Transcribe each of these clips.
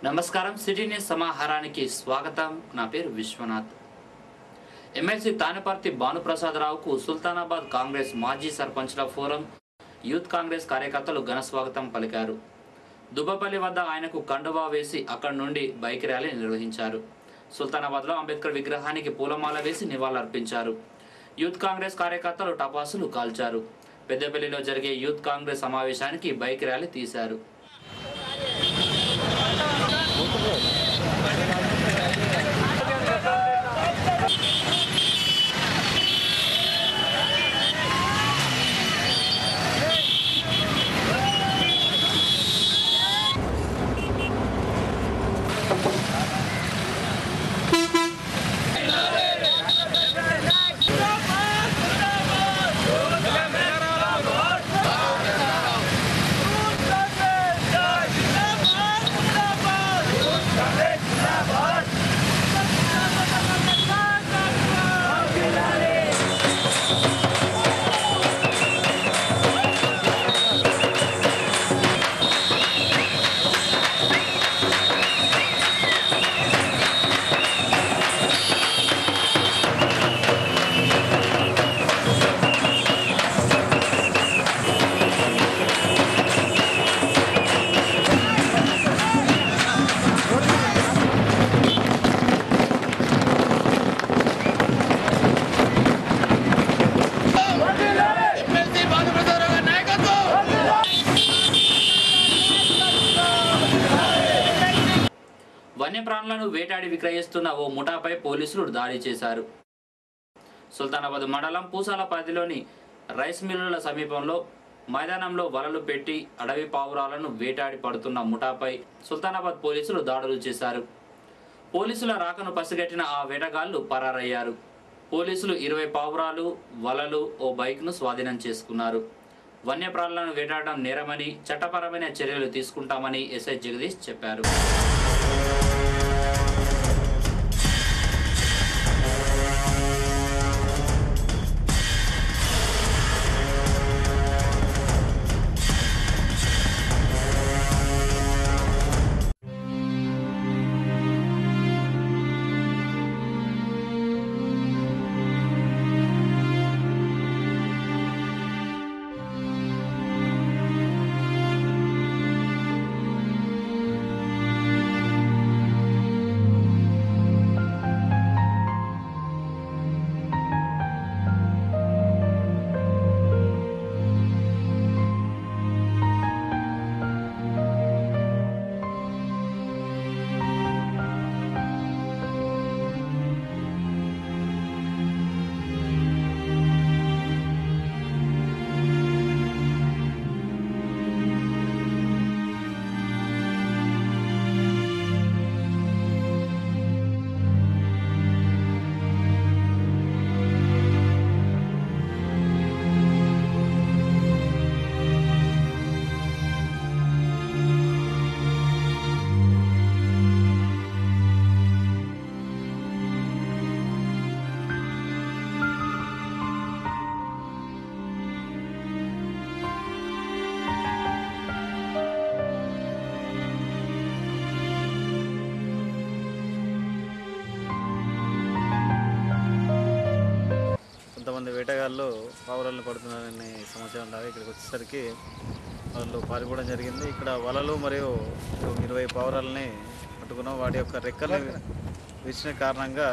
నమస్కారం city news సమాహారానికి స్వాగతం నా పేరు విశ్వనాథ్ ఎమ్మెల్సీ తానేపర్తి భానుప్రసాదరావుకు సుల్తానాబాద్ కాంగ్రెస్ మాజీ సర్పంచ్ల ఫోరం యూత్ కాంగ్రెస్ కార్యకర్తలు ఘన స్వాగతం పలికారు దుబ్బపల్లి వద్ద ఆయనకు కండువా వేసి అక్కడి నుండి బైక్ ర్యాలీ నిర్వహించారు సుల్తానాబాద్లో అంబేద్కర్ విగ్రహానికి పూలమాల వేసి నివాళులర్పించారు యూత్ కాంగ్రెస్ కార్యకర్తలు టపాసులు కాల్చారు పెద్దపల్లిలో జరిగే యూత్ కాంగ్రెస్ సమావేశానికి బైక్ ర్యాలీ తీశారు వన్యప్రాణులను వేటాడి విక్రయిస్తున్న ఓ ముఠాపై పోలీసులు దాడి చేశారు సుల్తానాబాద్ మండలం పూసాల పరిధిలోని రైస్ మిల్లుల సమీపంలో మైదానంలో వలలు పెట్టి అడవి పావురాలను వేటాడి పడుతున్న ముఠాపై సుల్తానాబాద్ పోలీసులు దాడులు చేశారు పోలీసుల రాకను పసిగట్టిన ఆ వేటగాళ్లు పరారయ్యారు పోలీసులు 20 పావురాలు వలలు ఓ బైక్ను స్వాధీనం చేసుకున్నారు వన్యప్రాణులను వేటాడడం నేరమని చట్టపరమైన చర్యలు తీసుకుంటామని ఎస్ఐ జగదీష్ చెప్పారు కొంతమంది వేటగాళ్ళు పావురాలను పడుతున్నారనే సమాచారం లాగా ఇక్కడికి వచ్చేసరికి వాళ్ళు పారిపోవడం జరిగింది. ఇక్కడ వలలు మరియు 20 పావురాలని పట్టుకున్నాం. వాటి యొక్క రెక్కలు విరిచిన కారణంగా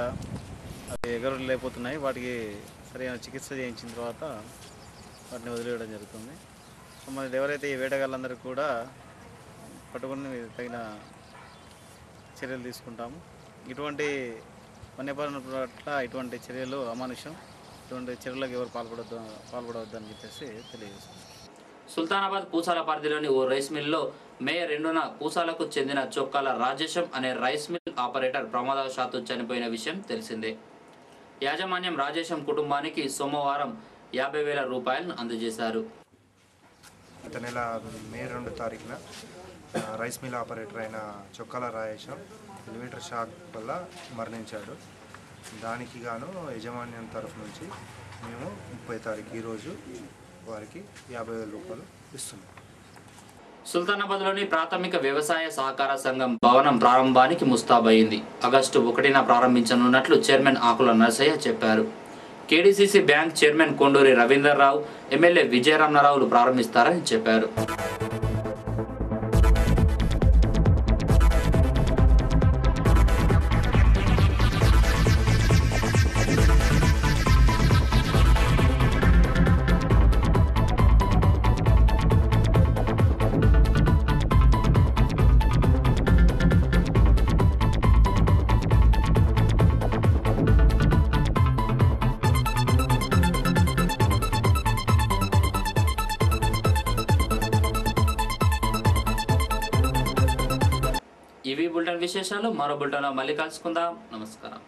అవి ఎగరు లేకపోతున్నాయి. వాటికి సరైన చికిత్స చేయించిన తర్వాత వాటిని వదిలేయడం జరుగుతుంది. సో మరి ఎవరైతే ఈ వేటగాళ్ళందరికీ కూడా పట్టుకుని తగిన చర్యలు తీసుకుంటాము. ఇటువంటి వన్యప్రాణుల పట్ల ఇటువంటి చర్యలు అమానుషం. ఇటువంటి చర్యలకు ఎవరు పాల్పడవద్దని చెప్పేసి తెలియజేస్తుంది. సుల్తానాబాద్ పూసాల పరిధిలోని ఓ రైస్ మిల్లో మే 2న పూసాలకు చెందిన చొక్కాల రాజేశం అనే రైస్ మిల్ ఆపరేటర్ ప్రమాదవశాత్తు చనిపోయిన విషయం తెలిసిందే. యాజమాన్యం రాజేశం కుటుంబానికి సోమవారం 50,000 రూపాయలను అందజేశారు. గత నెల మే 2 తారీఖున రైస్ మిల్ ఆపరేటర్ అయిన చొక్కాల రాజేశం ఎలివేటర్ షాక్ వల్ల మరణించాడు. దానికి గాను యజమాన్యం తరఫు నుంచి మేము 30 తారీఖు ఈరోజు వారికి 50,000 రూపాయలు ఇస్తున్నాం. సుల్తానాబాద్లోని ప్రాథమిక వ్యవసాయ సహకార సంఘం భవనం ప్రారంభానికి ముస్తాబయింది. ఆగస్టు 1న ప్రారంభించనున్నట్లు చైర్మన్ ఆకుల నరసయ్య చెప్పారు. KDCC bank chairman Konduri Ravinder Rao, MLA విజయరామరావులు ప్రారంభిస్తారని చెప్పారు. ఇవి బులెటిన్ విశేషాలు. మరో బులెటిన్లో మళ్ళీ కలుసుకుందాం. నమస్కారం.